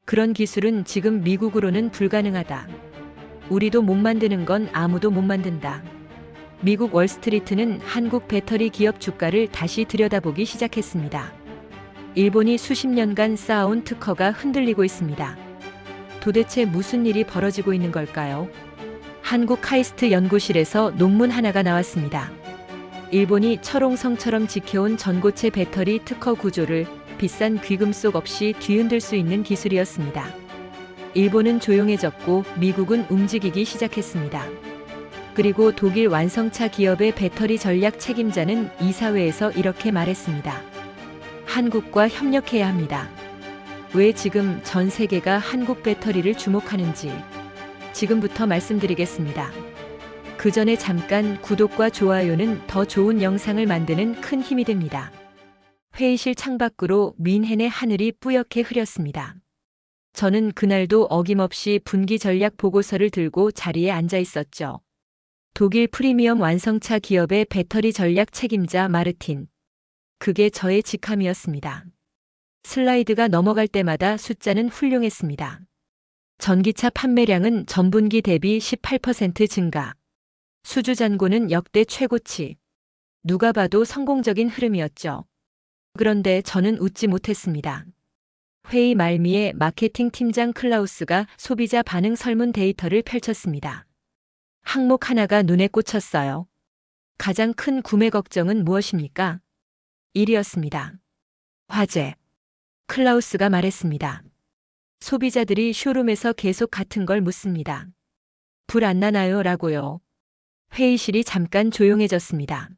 그런 기술은 지금 미국으로는 불가능하다. 우리도 못 만드는 건 아무도 못 만든다. 미국 월스트리트는 한국 배터리 기업 주가를 다시 들여다보기 시작했습니다. 일본이 수십 년간 쌓아온 특허가 흔들리고 있습니다. 도대체 무슨 일이 벌어지고 있는 걸까요? 한국 카이스트 연구실에서 논문 하나가 나왔습니다. 일본이 철옹성처럼 지켜온 전고체 배터리 특허 구조를 비싼 귀금속 없이 뒤흔들 수 있는 기술이었습니다. 일본은 조용해졌고 미국은 움직이기 시작했습니다. 그리고 독일 완성차 기업의 배터리 전략 책임자는 이사회에서 이렇게 말했습니다. 한국과 협력해야 합니다. 왜 지금 전 세계가 한국 배터리를 주목하는지 지금부터 말씀드리겠습니다. 그 전에 잠깐 구독과 좋아요는 더 좋은 영상을 만드는 큰 힘이 됩니다. 회의실 창밖으로 민헨의 하늘이 뿌옇게 흐렸습니다. 저는 그날도 어김없이 분기 전략 보고서를 들고 자리에 앉아 있었죠. 독일 프리미엄 완성차 기업의 배터리 전략 책임자 마르틴. 그게 저의 직함이었습니다. 슬라이드가 넘어갈 때마다 숫자는 훌륭했습니다. 전기차 판매량은 전분기 대비 18% 증가. 수주 잔고는 역대 최고치. 누가 봐도 성공적인 흐름이었죠. 그런데 저는 웃지 못했습니다. 회의 말미에 마케팅 팀장 클라우스가 소비자 반응 설문 데이터를 펼쳤습니다. 항목 하나가 눈에 꽂혔어요. 가장 큰 구매 걱정은 무엇입니까? 1이었습니다. 화재. 클라우스가 말했습니다. 소비자들이 쇼룸에서 계속 같은 걸 묻습니다. 불 안 나나요? 라고요. 회의실이 잠깐 조용해졌습니다.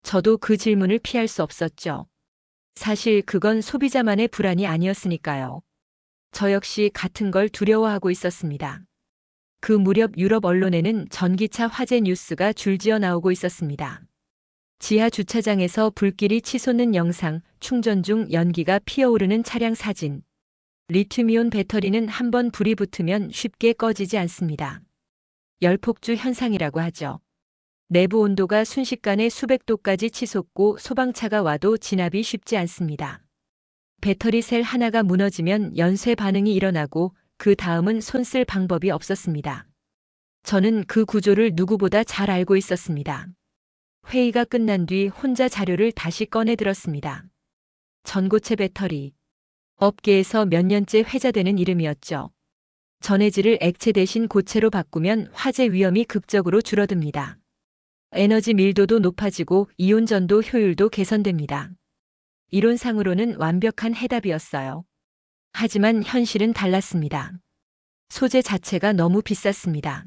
저도 그 질문을 피할 수 없었죠. 사실 그건 소비자만의 불안이 아니었으니까요. 저 역시 같은 걸 두려워하고 있었습니다. 그 무렵 유럽 언론에는 전기차 화재 뉴스가 줄지어 나오고 있었습니다. 지하 주차장에서 불길이 치솟는 영상, 충전 중 연기가 피어오르는 차량 사진. 리튬이온 배터리는 한번 불이 붙으면 쉽게 꺼지지 않습니다. 열폭주 현상이라고 하죠. 내부 온도가 순식간에 수백 도까지 치솟고 소방차가 와도 진압이 쉽지 않습니다. 배터리 셀 하나가 무너지면 연쇄 반응이 일어나고 그 다음은 손 쓸 방법이 없었습니다. 저는 그 구조를 누구보다 잘 알고 있었습니다. 회의가 끝난 뒤 혼자 자료를 다시 꺼내 들었습니다. 전고체 배터리. 업계에서 몇 년째 회자되는 이름이었죠. 전해질을 액체 대신 고체로 바꾸면 화재 위험이 극적으로 줄어듭니다. 에너지 밀도도 높아지고 이온 전도 효율도 개선됩니다. 이론상으로는 완벽한 해답이었어요. 하지만 현실은 달랐습니다. 소재 자체가 너무 비쌌습니다.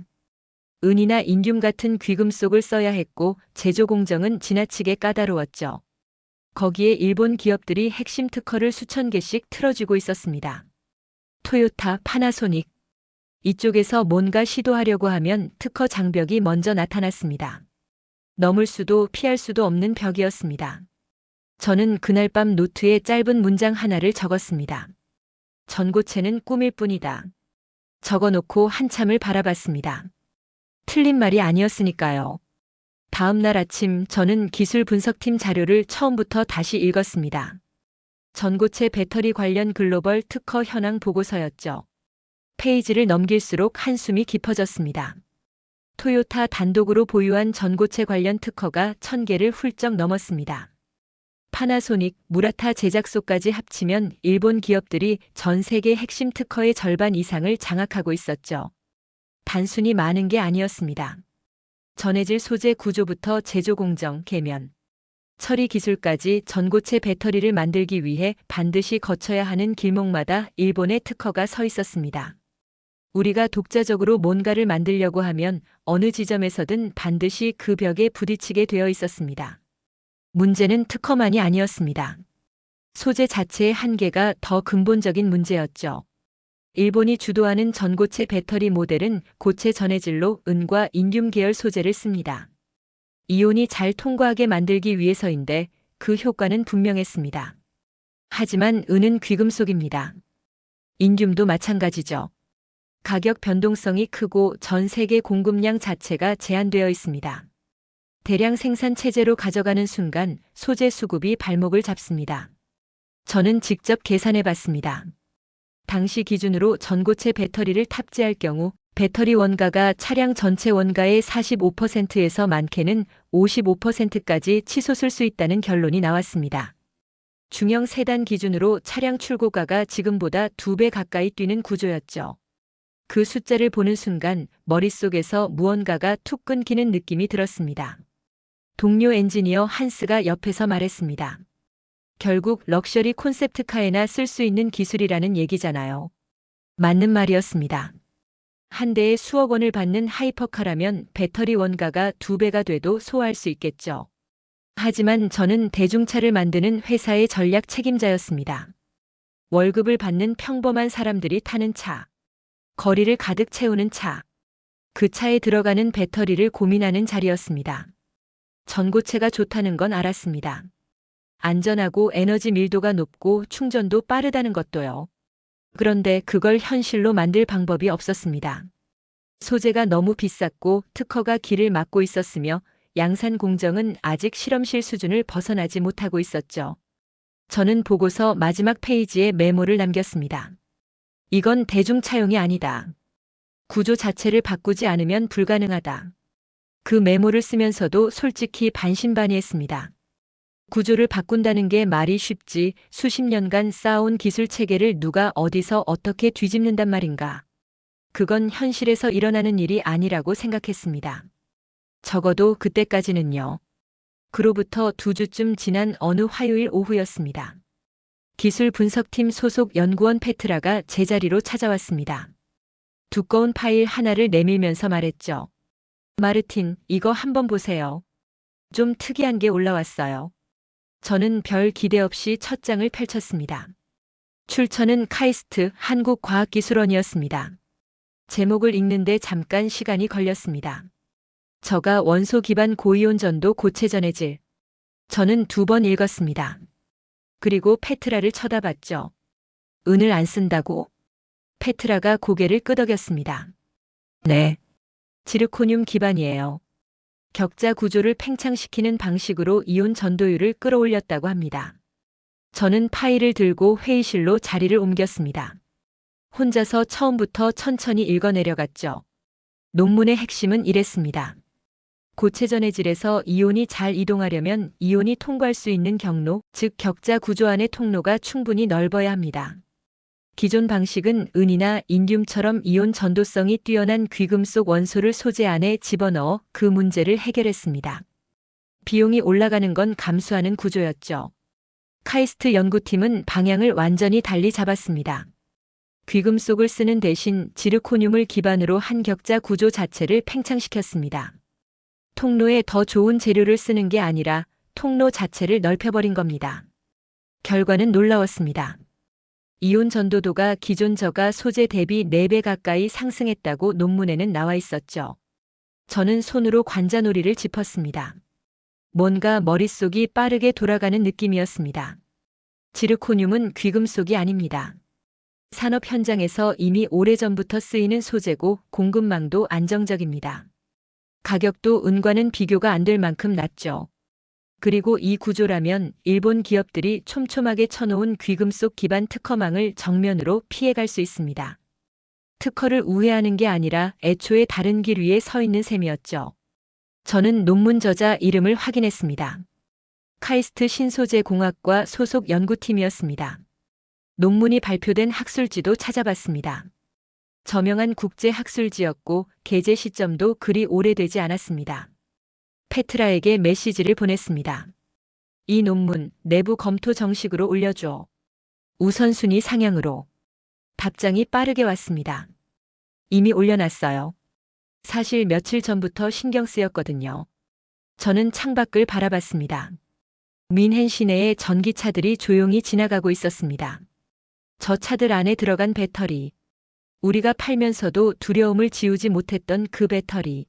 은이나 인듐 같은 귀금속을 써야 했고 제조 공정은 지나치게 까다로웠죠. 거기에 일본 기업들이 핵심 특허를 수천 개씩 틀어주고 있었습니다. 토요타, 파나소닉. 이쪽에서 뭔가 시도하려고 하면 특허 장벽이 먼저 나타났습니다. 넘을 수도 피할 수도 없는 벽이었습니다. 저는 그날 밤 노트에 짧은 문장 하나를 적었습니다. 전고체는 꿈일 뿐이다. 적어놓고 한참을 바라봤습니다. 틀린 말이 아니었으니까요. 다음 날 아침 저는 기술 분석팀 자료를 처음부터 다시 읽었습니다. 전고체 배터리 관련 글로벌 특허 현황 보고서였죠. 페이지를 넘길수록 한숨이 깊어졌습니다. 토요타 단독으로 보유한 전고체 관련 특허가 1000개를 훌쩍 넘었습니다. 파나소닉, 무라타 제작소까지 합치면 일본 기업들이 전 세계 핵심 특허의 절반 이상을 장악하고 있었죠. 단순히 많은 게 아니었습니다. 전해질 소재 구조부터 제조 공정, 계면, 처리 기술까지 전고체 배터리를 만들기 위해 반드시 거쳐야 하는 길목마다 일본의 특허가 서 있었습니다. 우리가 독자적으로 뭔가를 만들려고 하면 어느 지점에서든 반드시 그 벽에 부딪히게 되어 있었습니다. 문제는 특허만이 아니었습니다. 소재 자체의 한계가 더 근본적인 문제였죠. 일본이 주도하는 전고체 배터리 모델은 고체 전해질로 은과 인듐 계열 소재를 씁니다. 이온이 잘 통과하게 만들기 위해서인데 그 효과는 분명했습니다. 하지만 은은 귀금속입니다. 인듐도 마찬가지죠. 가격 변동성이 크고 전 세계 공급량 자체가 제한되어 있습니다. 대량 생산 체제로 가져가는 순간 소재 수급이 발목을 잡습니다. 저는 직접 계산해 봤습니다. 당시 기준으로 전고체 배터리를 탑재할 경우 배터리 원가가 차량 전체 원가의 45%에서 많게는 55%까지 치솟을 수 있다는 결론이 나왔습니다. 중형 세단 기준으로 차량 출고가가 지금보다 2배 가까이 뛰는 구조였죠. 그 숫자를 보는 순간 머릿속에서 무언가가 툭 끊기는 느낌이 들었습니다. 동료 엔지니어 한스가 옆에서 말했습니다. 결국 럭셔리 콘셉트카에나 쓸 수 있는 기술이라는 얘기잖아요. 맞는 말이었습니다. 한 대에 수억 원을 받는 하이퍼카라면 배터리 원가가 2배가 돼도 소화할 수 있겠죠. 하지만 저는 대중차를 만드는 회사의 전략 책임자였습니다. 월급을 받는 평범한 사람들이 타는 차, 거리를 가득 채우는 차, 그 차에 들어가는 배터리를 고민하는 자리였습니다. 전고체가 좋다는 건 알았습니다. 안전하고 에너지 밀도가 높고 충전도 빠르다는 것도요. 그런데 그걸 현실로 만들 방법이 없었습니다. 소재가 너무 비쌌고 특허가 길을 막고 있었으며 양산 공정은 아직 실험실 수준을 벗어나지 못하고 있었죠. 저는 보고서 마지막 페이지에 메모를 남겼습니다. 이건 대중차용이 아니다. 구조 자체를 바꾸지 않으면 불가능하다. 그 메모를 쓰면서도 솔직히 반신반의했습니다. 구조를 바꾼다는 게 말이 쉽지 수십 년간 쌓아온 기술 체계를 누가 어디서 어떻게 뒤집는단 말인가. 그건 현실에서 일어나는 일이 아니라고 생각했습니다. 적어도 그때까지는요. 그로부터 2주쯤 지난 어느 화요일 오후였습니다. 기술 분석팀 소속 연구원 페트라가 제 자리로 찾아왔습니다. 두꺼운 파일 하나를 내밀면서 말했죠. 마르틴, 이거 한번 보세요. 좀 특이한 게 올라왔어요. 저는 별 기대 없이 첫 장을 펼쳤습니다. 출처는 카이스트 한국과학기술원이었습니다. 제목을 읽는데 잠깐 시간이 걸렸습니다. 저가 원소 기반 고이온 전도 고체 전해질. 저는 2번 읽었습니다. 그리고 페트라를 쳐다봤죠. 은을 안 쓴다고? 페트라가 고개를 끄덕였습니다. 네. 지르코늄 기반이에요. 격자 구조를 팽창시키는 방식으로 이온 전도율을 끌어올렸다고 합니다. 저는 파일을 들고 회의실로 자리를 옮겼습니다. 혼자서 처음부터 천천히 읽어내려갔죠. 논문의 핵심은 이랬습니다. 고체 전해질에서 이온이 잘 이동하려면 이온이 통과할 수 있는 경로, 즉 격자 구조 안의 통로가 충분히 넓어야 합니다. 기존 방식은 은이나 인듐처럼 이온 전도성이 뛰어난 귀금속 원소를 소재 안에 집어넣어 그 문제를 해결했습니다. 비용이 올라가는 건 감수하는 구조였죠. 카이스트 연구팀은 방향을 완전히 달리 잡았습니다. 귀금속을 쓰는 대신 지르코늄을 기반으로 한 격자 구조 자체를 팽창시켰습니다. 통로에 더 좋은 재료를 쓰는 게 아니라 통로 자체를 넓혀버린 겁니다. 결과는 놀라웠습니다. 이온 전도도가 기존 저가 소재 대비 4배 가까이 상승했다고 논문에는 나와 있었죠. 저는 손으로 관자놀이를 짚었습니다. 뭔가 머릿속이 빠르게 돌아가는 느낌이었습니다. 지르코늄은 귀금속이 아닙니다. 산업 현장에서 이미 오래전부터 쓰이는 소재고 공급망도 안정적입니다. 가격도 은과는 비교가 안 될 만큼 낮죠. 그리고 이 구조라면 일본 기업들이 촘촘하게 쳐놓은 귀금속 기반 특허망을 정면으로 피해갈 수 있습니다. 특허를 우회하는 게 아니라 애초에 다른 길 위에 서 있는 셈이었죠. 저는 논문 저자 이름을 확인했습니다. 카이스트 신소재공학과 소속 연구팀이었습니다. 논문이 발표된 학술지도 찾아봤습니다. 저명한 국제 학술지였고 게재 시점도 그리 오래되지 않았습니다. 페트라에게 메시지를 보냈습니다. 이 논문 내부 검토 정식으로 올려줘. 우선순위 상향으로. 답장이 빠르게 왔습니다. 이미 올려놨어요. 사실 며칠 전부터 신경 쓰였거든요. 저는 창밖을 바라봤습니다. 뮌헨 시내의 전기차들이 조용히 지나가고 있었습니다. 저 차들 안에 들어간 배터리. 우리가 팔면서도 두려움을 지우지 못했던 그 배터리.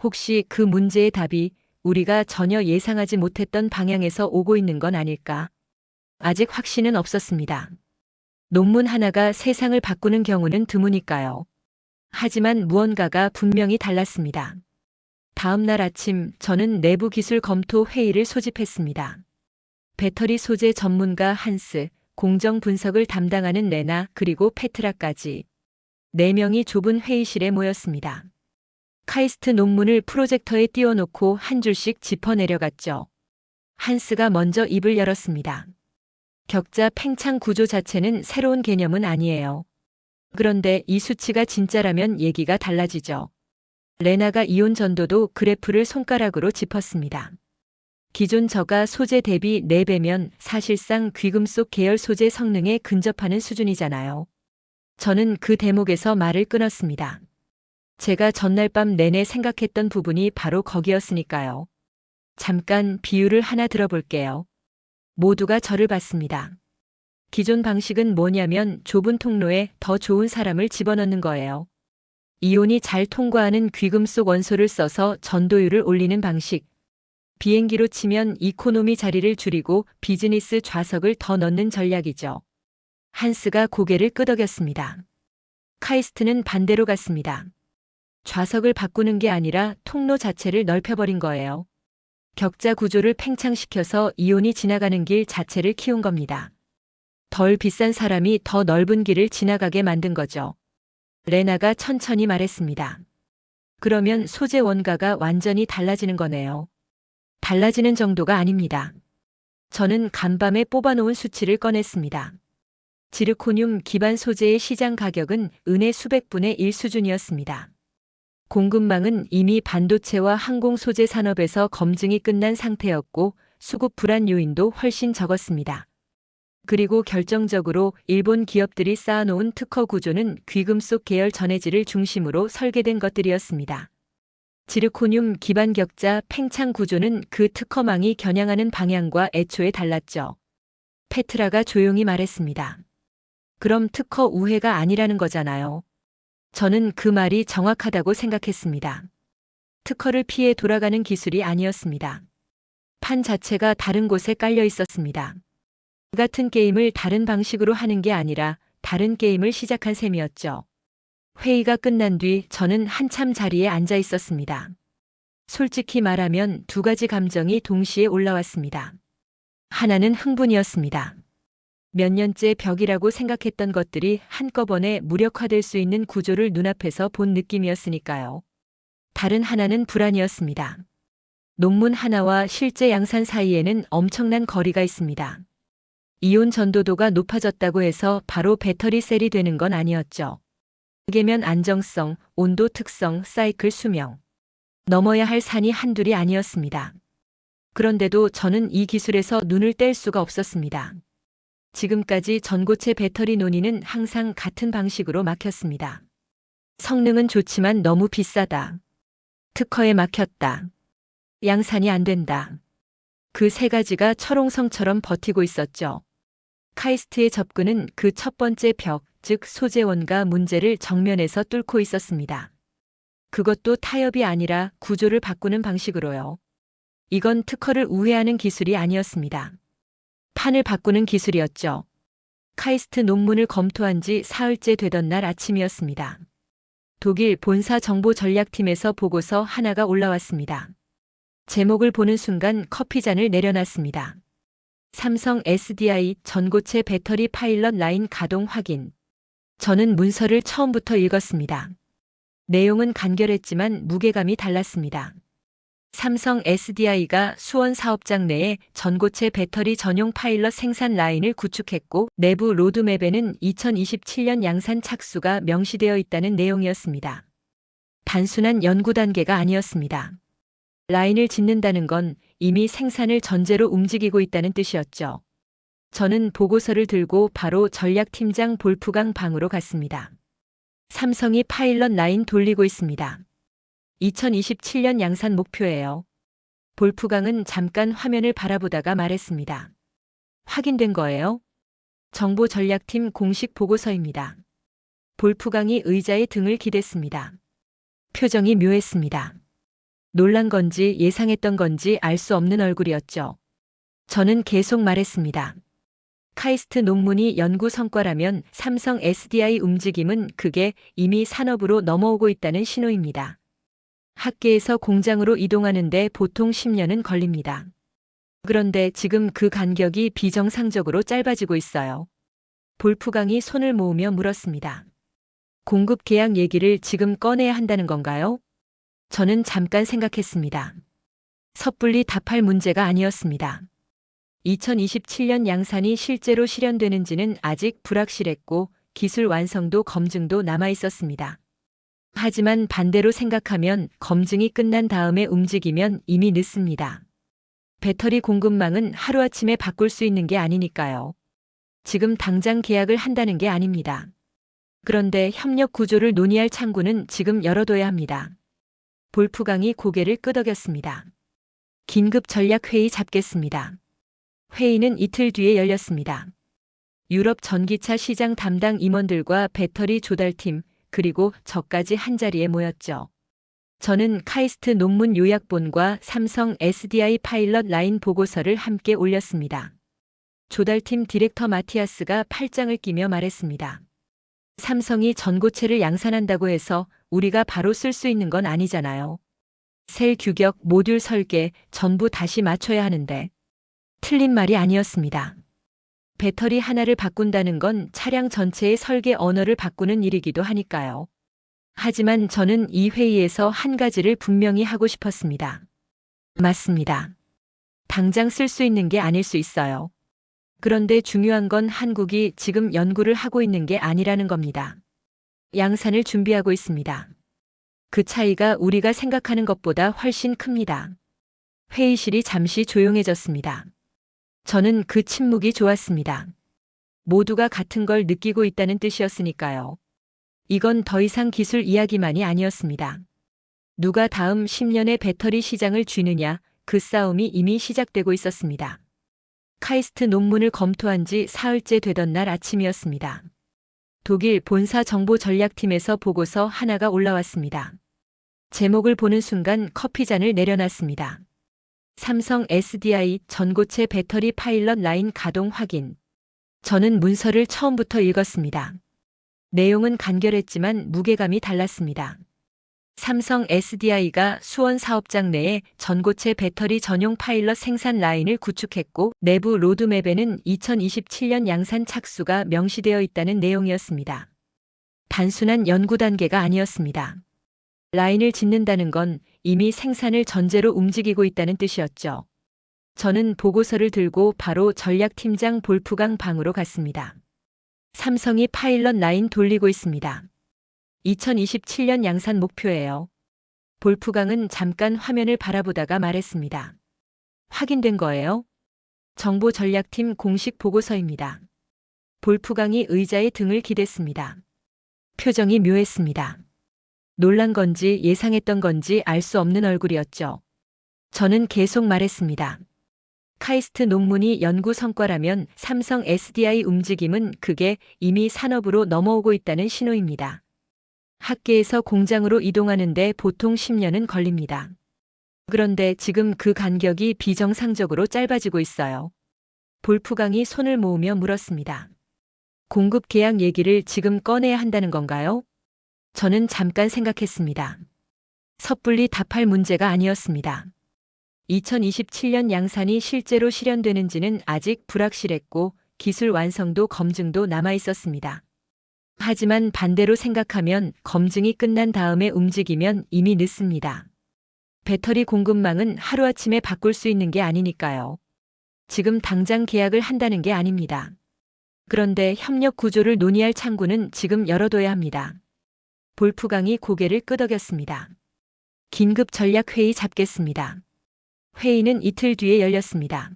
혹시 그 문제의 답이 우리가 전혀 예상하지 못했던 방향에서 오고 있는 건 아닐까? 아직 확신은 없었습니다. 논문 하나가 세상을 바꾸는 경우는 드무니까요. 하지만 무언가가 분명히 달랐습니다. 다음 날 아침 저는 내부 기술 검토 회의를 소집했습니다. 배터리 소재 전문가 한스, 공정 분석을 담당하는 레나 그리고 페트라까지 4명이 좁은 회의실에 모였습니다. 카이스트 논문을 프로젝터에 띄워놓고 한 줄씩 짚어내려갔죠. 한스가 먼저 입을 열었습니다. 격자 팽창 구조 자체는 새로운 개념은 아니에요. 그런데 이 수치가 진짜라면 얘기가 달라지죠. 레나가 이온 전도도 그래프를 손가락으로 짚었습니다. 기존 저가 소재 대비 4배면 사실상 귀금속 계열 소재 성능에 근접하는 수준이잖아요. 저는 그 대목에서 말을 끊었습니다. 제가 전날 밤 내내 생각했던 부분이 바로 거기였으니까요. 잠깐 비유를 하나 들어볼게요. 모두가 저를 봤습니다. 기존 방식은 뭐냐면 좁은 통로에 더 좋은 사람을 집어넣는 거예요. 이온이 잘 통과하는 귀금속 원소를 써서 전도율을 올리는 방식. 비행기로 치면 이코노미 자리를 줄이고 비즈니스 좌석을 더 넣는 전략이죠. 한스가 고개를 끄덕였습니다. 카이스트는 반대로 갔습니다. 좌석을 바꾸는 게 아니라 통로 자체를 넓혀버린 거예요. 격자 구조를 팽창시켜서 이온이 지나가는 길 자체를 키운 겁니다. 덜 비싼 사람이 더 넓은 길을 지나가게 만든 거죠. 레나가 천천히 말했습니다. 그러면 소재 원가가 완전히 달라지는 거네요. 달라지는 정도가 아닙니다. 저는 간밤에 뽑아놓은 수치를 꺼냈습니다. 지르코늄 기반 소재의 시장 가격은 은의 수백 분의 1 수준이었습니다. 공급망은 이미 반도체와 항공 소재 산업에서 검증이 끝난 상태였고 수급 불안 요인도 훨씬 적었습니다. 그리고 결정적으로 일본 기업들이 쌓아놓은 특허 구조는 귀금속 계열 전해질을 중심으로 설계된 것들이었습니다. 지르코늄 기반 격자 팽창 구조는 그 특허망이 겨냥하는 방향과 애초에 달랐죠. 페트라가 조용히 말했습니다. 그럼 특허 우회가 아니라는 거잖아요. 저는 그 말이 정확하다고 생각했습니다. 특허를 피해 돌아가는 기술이 아니었습니다. 판 자체가 다른 곳에 깔려 있었습니다. 같은 게임을 다른 방식으로 하는 게 아니라 다른 게임을 시작한 셈이었죠. 회의가 끝난 뒤 저는 한참 자리에 앉아 있었습니다. 솔직히 말하면 2가지 감정이 동시에 올라왔습니다. 하나는 흥분이었습니다. 몇 년째 벽이라고 생각했던 것들이 한꺼번에 무력화될 수 있는 구조를 눈앞에서 본 느낌이었으니까요. 다른 하나는 불안이었습니다. 논문 하나와 실제 양산 사이에는 엄청난 거리가 있습니다. 이온 전도도가 높아졌다고 해서 바로 배터리 셀이 되는 건 아니었죠. 계면 안정성, 온도 특성, 사이클 수명. 넘어야 할 산이 한둘이 아니었습니다. 그런데도 저는 이 기술에서 눈을 뗄 수가 없었습니다. 지금까지 전고체 배터리 논의는 항상 같은 방식으로 막혔습니다. 성능은 좋지만 너무 비싸다. 특허에 막혔다. 양산이 안 된다. 그 3가지가 철옹성처럼 버티고 있었죠. 카이스트의 접근은 그 첫 번째 벽, 즉 소재 원가 문제를 정면에서 뚫고 있었습니다. 그것도 타협이 아니라 구조를 바꾸는 방식으로요. 이건 특허를 우회하는 기술이 아니었습니다. 판을 바꾸는 기술이었죠. 카이스트 논문을 검토한 지 사흘째 되던 날 아침이었습니다. 독일 본사 정보전략팀에서 보고서 하나가 올라왔습니다. 제목을 보는 순간 커피잔을 내려놨습니다. 삼성 SDI 전고체 배터리 파일럿 라인 가동 확인. 저는 문서를 처음부터 읽었습니다. 내용은 간결했지만 무게감이 달랐습니다. 삼성 SDI가 수원 사업장 내에 전고체 배터리 전용 파일럿 생산 라인을 구축했고 내부 로드맵에는 2027년 양산 착수가 명시되어 있다는 내용이었습니다. 단순한 연구 단계가 아니었습니다. 라인을 짓는다는 건 이미 생산을 전제로 움직이고 있다는 뜻이었죠. 저는 보고서를 들고 바로 전략팀장 볼프강 방으로 갔습니다. 삼성이 파일럿 라인 돌리고 있습니다. 2027년 양산 목표예요. 볼프강은 잠깐 화면을 바라보다가 말했습니다. 확인된 거예요? 정보전략팀 공식 보고서입니다. 볼프강이 의자에 등을 기댔습니다. 표정이 묘했습니다. 놀란 건지 예상했던 건지 알 수 없는 얼굴이었죠. 저는 계속 말했습니다. 카이스트 논문이 연구 성과라면 삼성 SDI 움직임은 그게 이미 산업으로 넘어오고 있다는 신호입니다. 학계에서 공장으로 이동하는데 보통 10년은 걸립니다. 그런데 지금 그 간격이 비정상적으로 짧아지고 있어요. 볼프강이 손을 모으며 물었습니다. 공급 계약 얘기를 지금 꺼내야 한다는 건가요? 저는 잠깐 생각했습니다. 섣불리 답할 문제가 아니었습니다. 2027년 양산이 실제로 실현되는지는 아직 불확실했고 기술 완성도 검증도 남아 있었습니다. 하지만 반대로 생각하면 검증이 끝난 다음에 움직이면 이미 늦습니다. 배터리 공급망은 하루아침에 바꿀 수 있는 게 아니니까요. 지금 당장 계약을 한다는 게 아닙니다. 그런데 협력 구조를 논의할 창구는 지금 열어둬야 합니다. 볼프강이 고개를 끄덕였습니다. 긴급 전략회의 잡겠습니다. 회의는 이틀 뒤에 열렸습니다. 유럽 전기차 시장 담당 임원들과 배터리 조달팀 그리고 저까지 한자리에 모였죠. 저는 카이스트 논문 요약본과 삼성 SDI 파일럿 라인 보고서를 함께 올렸습니다. 조달팀 디렉터 마티아스가 팔짱을 끼며 말했습니다. 삼성이 전고체를 양산한다고 해서 우리가 바로 쓸 수 있는 건 아니잖아요. 셀 규격, 모듈 설계 전부 다시 맞춰야 하는데. 틀린 말이 아니었습니다. 배터리 하나를 바꾼다는 건 차량 전체의 설계 언어를 바꾸는 일이기도 하니까요. 하지만 저는 이 회의에서 한 가지를 분명히 하고 싶었습니다. 맞습니다. 당장 쓸 수 있는 게 아닐 수 있어요. 그런데 중요한 건 한국이 지금 연구를 하고 있는 게 아니라는 겁니다. 양산을 준비하고 있습니다. 그 차이가 우리가 생각하는 것보다 훨씬 큽니다. 회의실이 잠시 조용해졌습니다. 저는 그 침묵이 좋았습니다. 모두가 같은 걸 느끼고 있다는 뜻이었으니까요. 이건 더 이상 기술 이야기만이 아니었습니다. 누가 다음 10년의 배터리 시장을 쥐느냐, 그 싸움이 이미 시작되고 있었습니다. 카이스트 논문을 검토한 지 사흘째 되던 날 아침이었습니다. 독일 본사 정보전략팀에서 보고서 하나가 올라왔습니다. 제목을 보는 순간 커피잔을 내려놨습니다. 삼성 SDI 전고체 배터리 파일럿 라인 가동 확인. 저는 문서를 처음부터 읽었습니다. 내용은 간결했지만 무게감이 달랐습니다. 삼성 SDI가 수원 사업장 내에 전고체 배터리 전용 파일럿 생산 라인을 구축했고 내부 로드맵에는 2027년 양산 착수가 명시되어 있다는 내용이었습니다. 단순한 연구 단계가 아니었습니다. 라인을 짓는다는 건 이미 생산을 전제로 움직이고 있다는 뜻이었죠. 저는 보고서를 들고 바로 전략팀장 볼프강 방으로 갔습니다. 삼성이 파일럿 라인 돌리고 있습니다. 2027년 양산 목표예요. 볼프강은 잠깐 화면을 바라보다가 말했습니다. 확인된 거예요? 정보전략팀 공식 보고서입니다. 볼프강이 의자에 등을 기댔습니다. 표정이 묘했습니다. 놀란 건지 예상했던 건지 알 수 없는 얼굴이었죠. 저는 계속 말했습니다. 카이스트 논문이 연구 성과라면 삼성 SDI 움직임은 그게 이미 산업으로 넘어오고 있다는 신호입니다. 학계에서 공장으로 이동하는데 보통 10년은 걸립니다. 그런데 지금 그 간격이 비정상적으로 짧아지고 있어요. 볼프강이 손을 모으며 물었습니다. 공급 계약 얘기를 지금 꺼내야 한다는 건가요? 저는 잠깐 생각했습니다. 섣불리 답할 문제가 아니었습니다. 2027년 양산이 실제로 실현되는지는 아직 불확실했고 기술 완성도 검증도 남아 있었습니다. 하지만 반대로 생각하면 검증이 끝난 다음에 움직이면 이미 늦습니다. 배터리 공급망은 하루아침에 바꿀 수 있는 게 아니니까요. 지금 당장 계약을 한다는 게 아닙니다. 그런데 협력 구조를 논의할 창구는 지금 열어둬야 합니다. 볼프강이 고개를 끄덕였습니다. 긴급 전략회의 잡겠습니다. 회의는 이틀 뒤에 열렸습니다.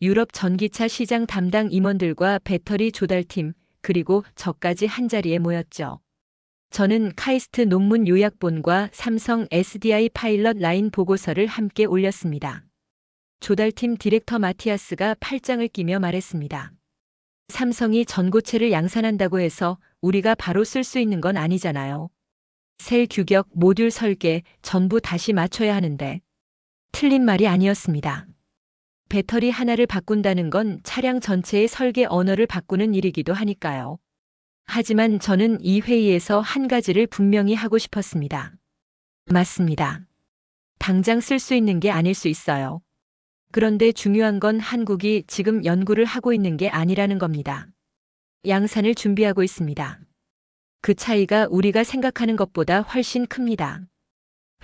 유럽 전기차 시장 담당 임원들과 배터리 조달팀 그리고 저까지 한자리에 모였죠. 저는 카이스트 논문 요약본과 삼성 SDI 파일럿 라인 보고서를 함께 올렸습니다. 조달팀 디렉터 마티아스가 팔짱을 끼며 말했습니다. 삼성이 전고체를 양산한다고 해서 우리가 바로 쓸 수 있는 건 아니잖아요. 셀 규격, 모듈 설계 전부 다시 맞춰야 하는데. 틀린 말이 아니었습니다. 배터리 하나를 바꾼다는 건 차량 전체의 설계 언어를 바꾸는 일이기도 하니까요. 하지만 저는 이 회의에서 한 가지를 분명히 하고 싶었습니다. 맞습니다. 당장 쓸 수 있는 게 아닐 수 있어요. 그런데 중요한 건 한국이 지금 연구를 하고 있는 게 아니라는 겁니다. 양산을 준비하고 있습니다. 그 차이가 우리가 생각하는 것보다 훨씬 큽니다.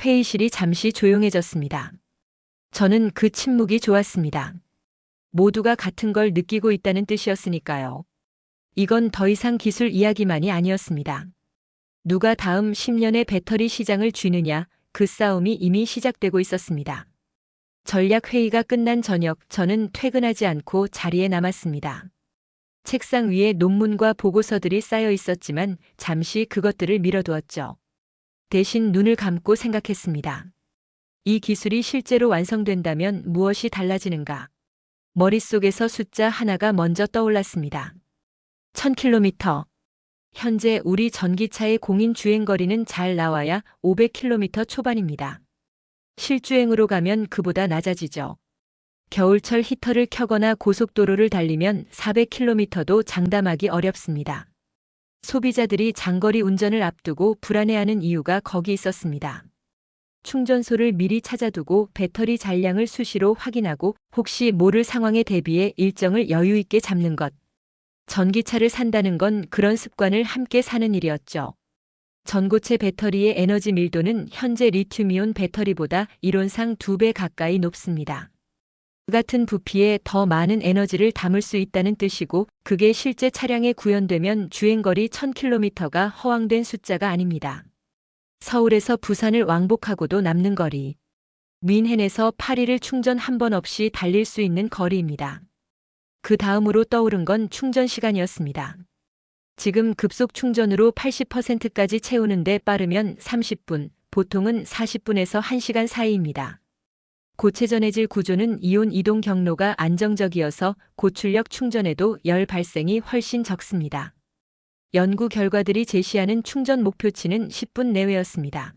회의실이 잠시 조용해졌습니다. 저는 그 침묵이 좋았습니다. 모두가 같은 걸 느끼고 있다는 뜻이었으니까요. 이건 더 이상 기술 이야기만이 아니었습니다. 누가 다음 10년의 배터리 시장을 쥐느냐, 그 싸움이 이미 시작되고 있었습니다. 전략 회의가 끝난 저녁, 저는 퇴근하지 않고 자리에 남았습니다. 책상 위에 논문과 보고서들이 쌓여 있었지만 잠시 그것들을 밀어두었죠. 대신 눈을 감고 생각했습니다. 이 기술이 실제로 완성된다면 무엇이 달라지는가? 머릿속에서 숫자 하나가 먼저 떠올랐습니다. 1000km. 현재 우리 전기차의 공인 주행거리는 잘 나와야 500km 초반입니다. 실주행으로 가면 그보다 낮아지죠. 겨울철 히터를 켜거나 고속도로를 달리면 400km도 장담하기 어렵습니다. 소비자들이 장거리 운전을 앞두고 불안해하는 이유가 거기 있었습니다. 충전소를 미리 찾아두고 배터리 잔량을 수시로 확인하고 혹시 모를 상황에 대비해 일정을 여유 있게 잡는 것. 전기차를 산다는 건 그런 습관을 함께 사는 일이었죠. 전고체 배터리의 에너지 밀도는 현재 리튬이온 배터리보다 이론상 2배 가까이 높습니다. 같은 부피에 더 많은 에너지를 담을 수 있다는 뜻이고 그게 실제 차량에 구현되면 주행거리 1000km가 허황된 숫자가 아닙니다. 서울에서 부산을 왕복하고도 남는 거리. 뮌헨에서 파리를 충전 한 번 없이 달릴 수 있는 거리입니다. 그 다음으로 떠오른 건 충전 시간이었습니다. 지금 급속 충전으로 80%까지 채우는데 빠르면 30분, 보통은 40분에서 1시간 사이입니다. 고체전해질 구조는 이온 이동 경로가 안정적이어서 고출력 충전에도 열 발생이 훨씬 적습니다. 연구 결과들이 제시하는 충전 목표치는 10분 내외였습니다.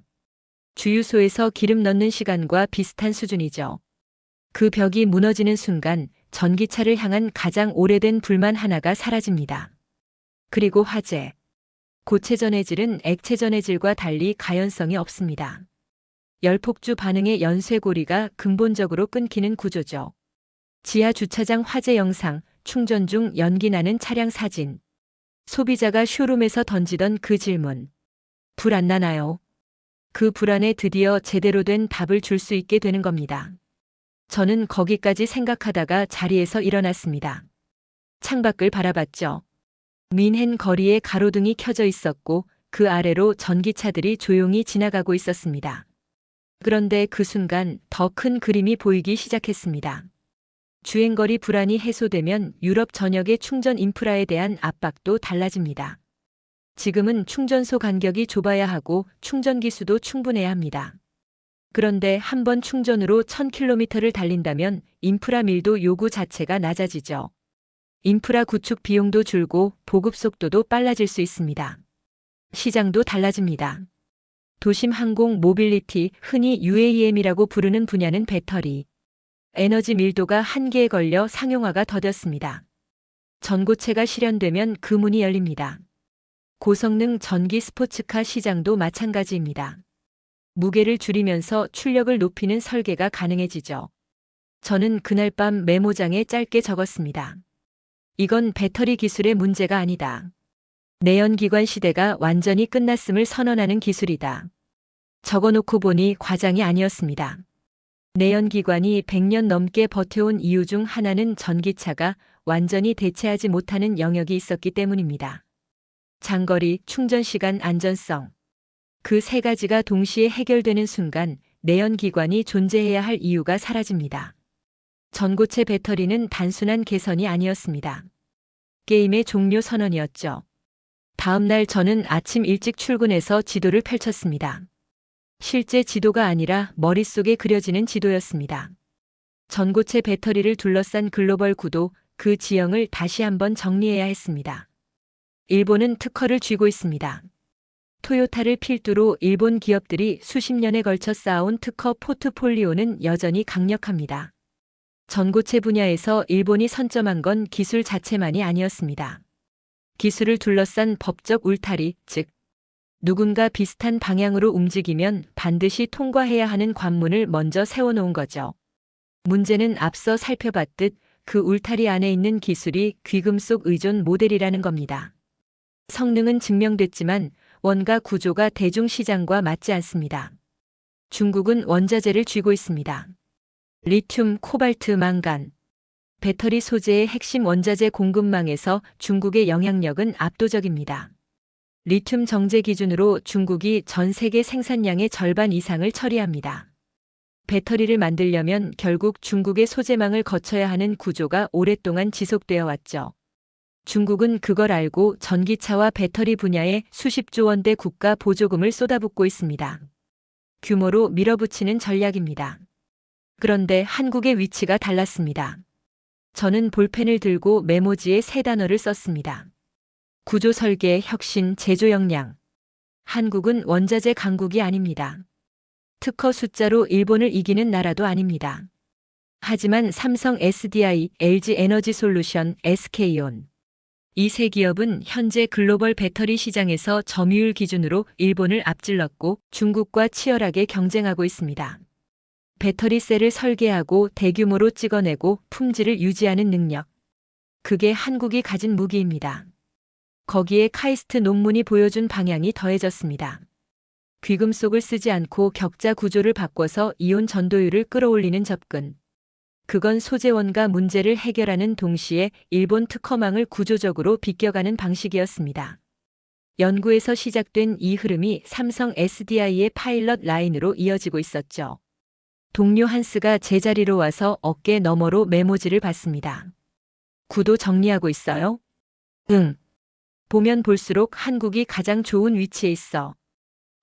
주유소에서 기름 넣는 시간과 비슷한 수준이죠. 그 벽이 무너지는 순간 전기차를 향한 가장 오래된 불만 하나가 사라집니다. 그리고 화재. 고체 전해질은 액체 전해질과 달리 가연성이 없습니다. 열폭주 반응의 연쇄고리가 근본적으로 끊기는 구조죠. 지하 주차장 화재 영상, 충전 중 연기 나는 차량 사진. 소비자가 쇼룸에서 던지던 그 질문. 불 안 나나요? 그 불안에 드디어 제대로 된 답을 줄 수 있게 되는 겁니다. 저는 거기까지 생각하다가 자리에서 일어났습니다. 창밖을 바라봤죠. 뮌헨 거리에 가로등이 켜져 있었고 그 아래로 전기차들이 조용히 지나가고 있었습니다. 그런데 그 순간 더 큰 그림이 보이기 시작했습니다. 주행거리 불안이 해소되면 유럽 전역의 충전 인프라에 대한 압박도 달라집니다. 지금은 충전소 간격이 좁아야 하고 충전 기수도 충분해야 합니다. 그런데 한 번 충전으로 1000km를 달린다면 인프라 밀도 요구 자체가 낮아지죠. 인프라 구축 비용도 줄고 보급 속도도 빨라질 수 있습니다. 시장도 달라집니다. 도심 항공 모빌리티, 흔히 UAM이라고 부르는 분야는 배터리. 에너지 밀도가 한계에 걸려 상용화가 더뎠습니다. 전고체가 실현되면 그 문이 열립니다. 고성능 전기 스포츠카 시장도 마찬가지입니다. 무게를 줄이면서 출력을 높이는 설계가 가능해지죠. 저는 그날 밤 메모장에 짧게 적었습니다. 이건 배터리 기술의 문제가 아니다. 내연기관 시대가 완전히 끝났음을 선언하는 기술이다. 적어놓고 보니 과장이 아니었습니다. 내연기관이 100년 넘게 버텨온 이유 중 하나는 전기차가 완전히 대체하지 못하는 영역이 있었기 때문입니다. 장거리, 충전시간, 안전성. 그 세 가지가 동시에 해결되는 순간 내연기관이 존재해야 할 이유가 사라집니다. 전고체 배터리는 단순한 개선이 아니었습니다. 게임의 종료 선언이었죠. 다음 날 저는 아침 일찍 출근해서 지도를 펼쳤습니다. 실제 지도가 아니라 머릿속에 그려지는 지도였습니다. 전고체 배터리를 둘러싼 글로벌 구도, 그 지형을 다시 한번 정리해야 했습니다. 일본은 특허를 쥐고 있습니다. 토요타를 필두로 일본 기업들이 수십 년에 걸쳐 쌓아온 특허 포트폴리오는 여전히 강력합니다. 전고체 분야에서 일본이 선점한 건 기술 자체만이 아니었습니다. 기술을 둘러싼 법적 울타리, 즉 누군가 비슷한 방향으로 움직이면 반드시 통과해야 하는 관문을 먼저 세워놓은 거죠. 문제는 앞서 살펴봤듯 그 울타리 안에 있는 기술이 귀금속 의존 모델이라는 겁니다. 성능은 증명됐지만 원가 구조가 대중시장과 맞지 않습니다. 중국은 원자재를 쥐고 있습니다. 리튬, 코발트, 망간. 배터리 소재의 핵심 원자재 공급망에서 중국의 영향력은 압도적입니다. 리튬 정제 기준으로 중국이 전 세계 생산량의 절반 이상을 처리합니다. 배터리를 만들려면 결국 중국의 소재망을 거쳐야 하는 구조가 오랫동안 지속되어 왔죠. 중국은 그걸 알고 전기차와 배터리 분야에 수십조 원대 국가 보조금을 쏟아붓고 있습니다. 규모로 밀어붙이는 전략입니다. 그런데 한국의 위치가 달랐습니다. 저는 볼펜을 들고 메모지에 세 단어를 썼습니다. 구조 설계, 혁신, 제조 역량. 한국은 원자재 강국이 아닙니다. 특허 숫자로 일본을 이기는 나라도 아닙니다. 하지만 삼성 SDI, LG 에너지솔루션, SK온. 이 세 기업은 현재 글로벌 배터리 시장에서 점유율 기준으로 일본을 앞질렀고 중국과 치열하게 경쟁하고 있습니다. 배터리 셀을 설계하고 대규모로 찍어내고 품질을 유지하는 능력. 그게 한국이 가진 무기입니다. 거기에 카이스트 논문이 보여준 방향이 더해졌습니다. 귀금속을 쓰지 않고 격자 구조를 바꿔서 이온 전도율을 끌어올리는 접근. 그건 소재원가 문제를 해결하는 동시에 일본 특허망을 구조적으로 비껴가는 방식이었습니다. 연구에서 시작된 이 흐름이 삼성 SDI의 파일럿 라인으로 이어지고 있었죠. 동료 한스가 제자리로 와서 어깨 너머로 메모지를 받습니다. 구도 정리하고 있어요? 응. 보면 볼수록 한국이 가장 좋은 위치에 있어.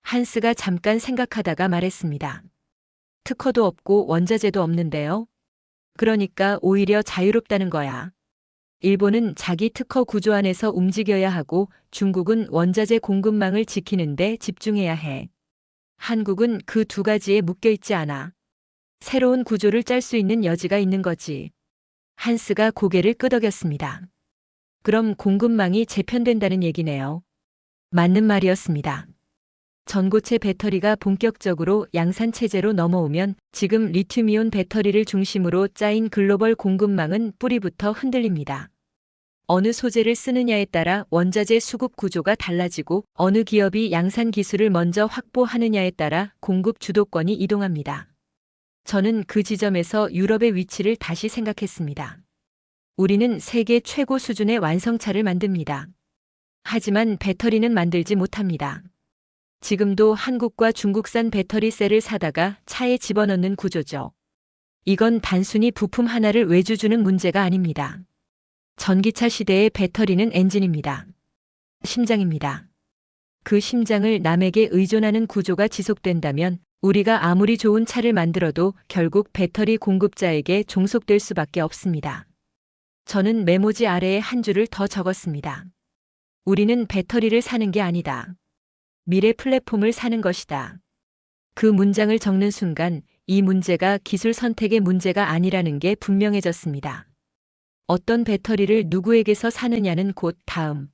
한스가 잠깐 생각하다가 말했습니다. 특허도 없고 원자재도 없는데요. 그러니까 오히려 자유롭다는 거야. 일본은 자기 특허 구조 안에서 움직여야 하고 중국은 원자재 공급망을 지키는데 집중해야 해. 한국은 그 두 가지에 묶여 있지 않아. 새로운 구조를 짤 수 있는 여지가 있는 거지. 한스가 고개를 끄덕였습니다. 그럼 공급망이 재편된다는 얘기네요. 맞는 말이었습니다. 전고체 배터리가 본격적으로 양산 체제로 넘어오면 지금 리튬이온 배터리를 중심으로 짜인 글로벌 공급망은 뿌리부터 흔들립니다. 어느 소재를 쓰느냐에 따라 원자재 수급 구조가 달라지고 어느 기업이 양산 기술을 먼저 확보하느냐에 따라 공급 주도권이 이동합니다. 저는 그 지점에서 유럽의 위치를 다시 생각했습니다. 우리는 세계 최고 수준의 완성차를 만듭니다. 하지만 배터리는 만들지 못합니다. 지금도 한국과 중국산 배터리 셀을 사다가 차에 집어넣는 구조죠. 이건 단순히 부품 하나를 외주주는 문제가 아닙니다. 전기차 시대의 배터리는 엔진입니다. 심장입니다. 그 심장을 남에게 의존하는 구조가 지속된다면 우리가 아무리 좋은 차를 만들어도 결국 배터리 공급자에게 종속될 수밖에 없습니다. 저는 메모지 아래에 한 줄을 더 적었습니다. 우리는 배터리를 사는 게 아니다. 미래 플랫폼을 사는 것이다. 그 문장을 적는 순간 이 문제가 기술 선택의 문제가 아니라는 게 분명해졌습니다. 어떤 배터리를 누구에게서 사느냐는 곧 다음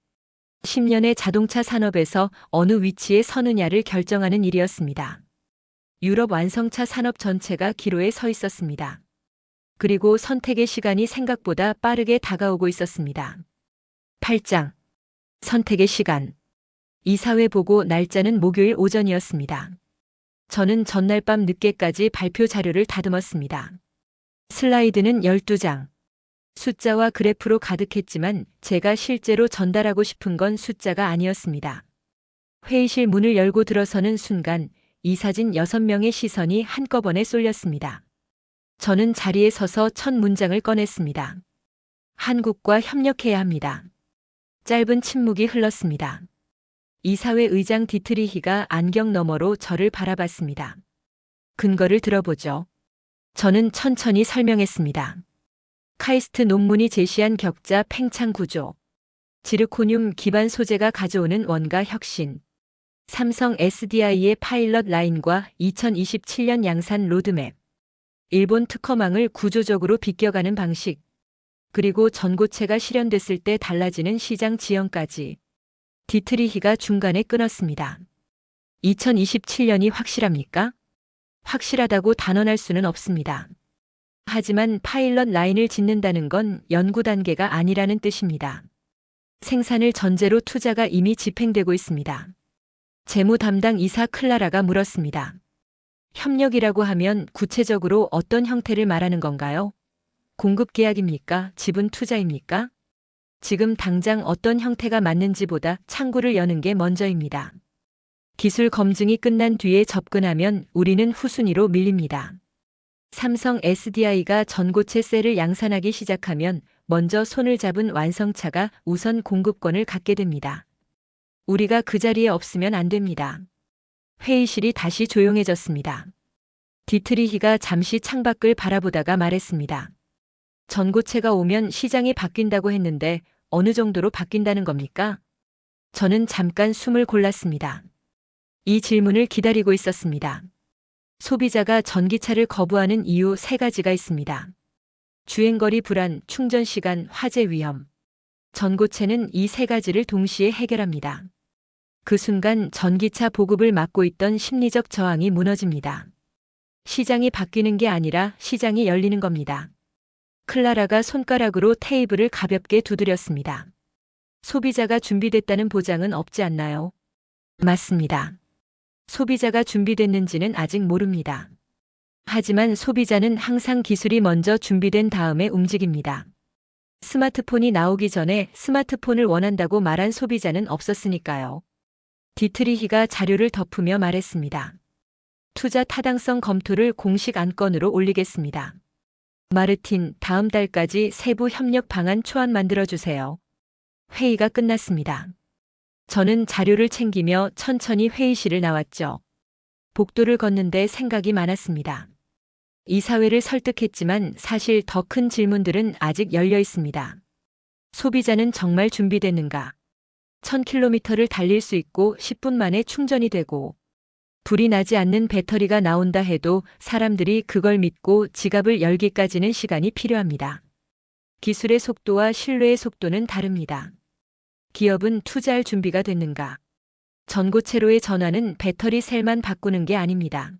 10년의 자동차 산업에서 어느 위치에 서느냐를 결정하는 일이었습니다. 유럽 완성차 산업 전체가 기로에 서 있었습니다. 그리고 선택의 시간이 생각보다 빠르게 다가오고 있었습니다. 8장. 선택의 시간. 이사회 보고 날짜는 목요일 오전이었습니다. 저는 전날 밤 늦게까지 발표 자료를 다듬었습니다. 슬라이드는 12장. 숫자와 그래프로 가득했지만 제가 실제로 전달하고 싶은 건 숫자가 아니었습니다. 회의실 문을 열고 들어서는 순간 이사진 6명의 시선이 한꺼번에 쏠렸습니다. 저는 자리에 서서 첫 문장을 꺼냈습니다. 한국과 협력해야 합니다. 짧은 침묵이 흘렀습니다. 이사회 의장 디트리히가 안경 너머로 저를 바라봤습니다. 근거를 들어보죠. 저는 천천히 설명했습니다. 카이스트 논문이 제시한 격자 팽창 구조. 지르코늄 기반 소재가 가져오는 원가 혁신. 삼성 SDI의 파일럿 라인과 2027년 양산 로드맵. 일본 특허망을 구조적으로 비껴가는 방식. 그리고 전고체가 실현됐을 때 달라지는 시장 지형까지. 디트리히가 중간에 끊었습니다. 2027년이 확실합니까? 확실하다고 단언할 수는 없습니다. 하지만 파일럿 라인을 짓는다는 건 연구 단계가 아니라는 뜻입니다. 생산을 전제로 투자가 이미 집행되고 있습니다. 재무 담당 이사 클라라가 물었습니다. 협력이라고 하면 구체적으로 어떤 형태를 말하는 건가요? 공급 계약입니까? 지분 투자입니까? 지금 당장 어떤 형태가 맞는지보다 창구를 여는 게 먼저입니다. 기술 검증이 끝난 뒤에 접근하면 우리는 후순위로 밀립니다. 삼성 SDI가 전고체 셀을 양산하기 시작하면 먼저 손을 잡은 완성차가 우선 공급권을 갖게 됩니다. 우리가 그 자리에 없으면 안 됩니다. 회의실이 다시 조용해졌습니다. 디트리히가 잠시 창밖을 바라보다가 말했습니다. 전고체가 오면 시장이 바뀐다고 했는데 어느 정도로 바뀐다는 겁니까? 저는 잠깐 숨을 골랐습니다. 이 질문을 기다리고 있었습니다. 소비자가 전기차를 거부하는 이유 3가지가 있습니다. 주행거리 불안, 충전시간, 화재 위험. 전고체는 이 3가지를 동시에 해결합니다. 그 순간 전기차 보급을 막고 있던 심리적 저항이 무너집니다. 시장이 바뀌는 게 아니라 시장이 열리는 겁니다. 클라라가 손가락으로 테이블을 가볍게 두드렸습니다. 소비자가 준비됐다는 보장은 없지 않나요? 맞습니다. 소비자가 준비됐는지는 아직 모릅니다. 하지만 소비자는 항상 기술이 먼저 준비된 다음에 움직입니다. 스마트폰이 나오기 전에 스마트폰을 원한다고 말한 소비자는 없었으니까요. 디트리히가 자료를 덮으며 말했습니다. 투자 타당성 검토를 공식 안건으로 올리겠습니다. 마르틴, 다음 달까지 세부 협력 방안 초안 만들어주세요. 회의가 끝났습니다. 저는 자료를 챙기며 천천히 회의실을 나왔죠. 복도를 걷는데 생각이 많았습니다. 이사회를 설득했지만 사실 더 큰 질문들은 아직 열려 있습니다. 소비자는 정말 준비됐는가? 1000km를 달릴 수 있고 10분 만에 충전이 되고 불이 나지 않는 배터리가 나온다 해도 사람들이 그걸 믿고 지갑을 열기까지는 시간이 필요합니다. 기술의 속도와 신뢰의 속도는 다릅니다. 기업은 투자할 준비가 됐는가? 전고체로의 전환은 배터리 셀만 바꾸는 게 아닙니다.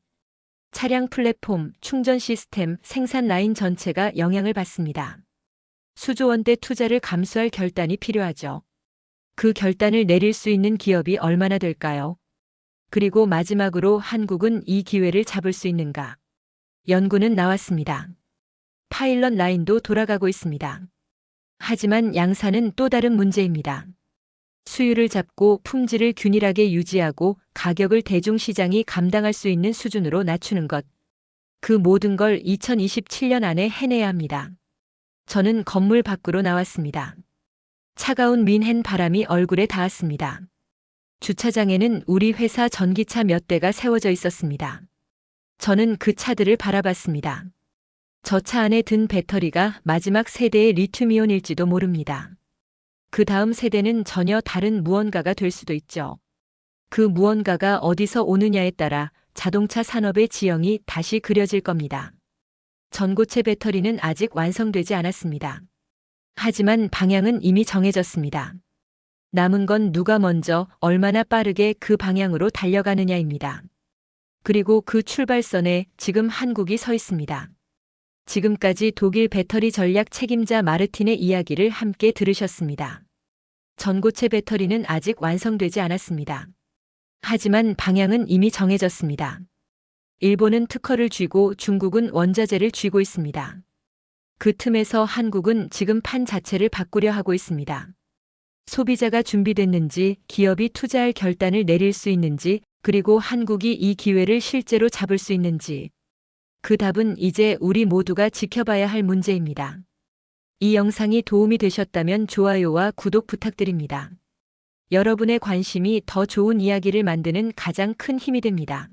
차량 플랫폼, 충전 시스템, 생산 라인 전체가 영향을 받습니다. 수조 원대 투자를 감수할 결단이 필요하죠. 그 결단을 내릴 수 있는 기업이 얼마나 될까요? 그리고 마지막으로 한국은 이 기회를 잡을 수 있는가? 연구는 나왔습니다. 파일럿 라인도 돌아가고 있습니다. 하지만 양산은 또 다른 문제입니다. 수율을 잡고 품질을 균일하게 유지하고 가격을 대중시장이 감당할 수 있는 수준으로 낮추는 것. 그 모든 걸 2027년 안에 해내야 합니다. 저는 건물 밖으로 나왔습니다. 차가운 민헨 바람이 얼굴에 닿았습니다. 주차장에는 우리 회사 전기차 몇 대가 세워져 있었습니다. 저는 그 차들을 바라봤습니다. 저 차 안에 든 배터리가 마지막 세대의 리튬이온일지도 모릅니다. 그 다음 세대는 전혀 다른 무언가가 될 수도 있죠. 그 무언가가 어디서 오느냐에 따라 자동차 산업의 지형이 다시 그려질 겁니다. 전고체 배터리는 아직 완성되지 않았습니다. 하지만 방향은 이미 정해졌습니다. 남은 건 누가 먼저 얼마나 빠르게 그 방향으로 달려가느냐입니다. 그리고 그 출발선에 지금 한국이 서 있습니다. 지금까지 독일 배터리 전략 책임자 마르틴의 이야기를 함께 들으셨습니다. 전고체 배터리는 아직 완성되지 않았습니다. 하지만 방향은 이미 정해졌습니다. 일본은 특허를 쥐고 중국은 원자재를 쥐고 있습니다. 그 틈에서 한국은 지금 판 자체를 바꾸려 하고 있습니다. 소비자가 준비됐는지, 기업이 투자할 결단을 내릴 수 있는지, 그리고 한국이 이 기회를 실제로 잡을 수 있는지. 그 답은 이제 우리 모두가 지켜봐야 할 문제입니다. 이 영상이 도움이 되셨다면 좋아요와 구독 부탁드립니다. 여러분의 관심이 더 좋은 이야기를 만드는 가장 큰 힘이 됩니다.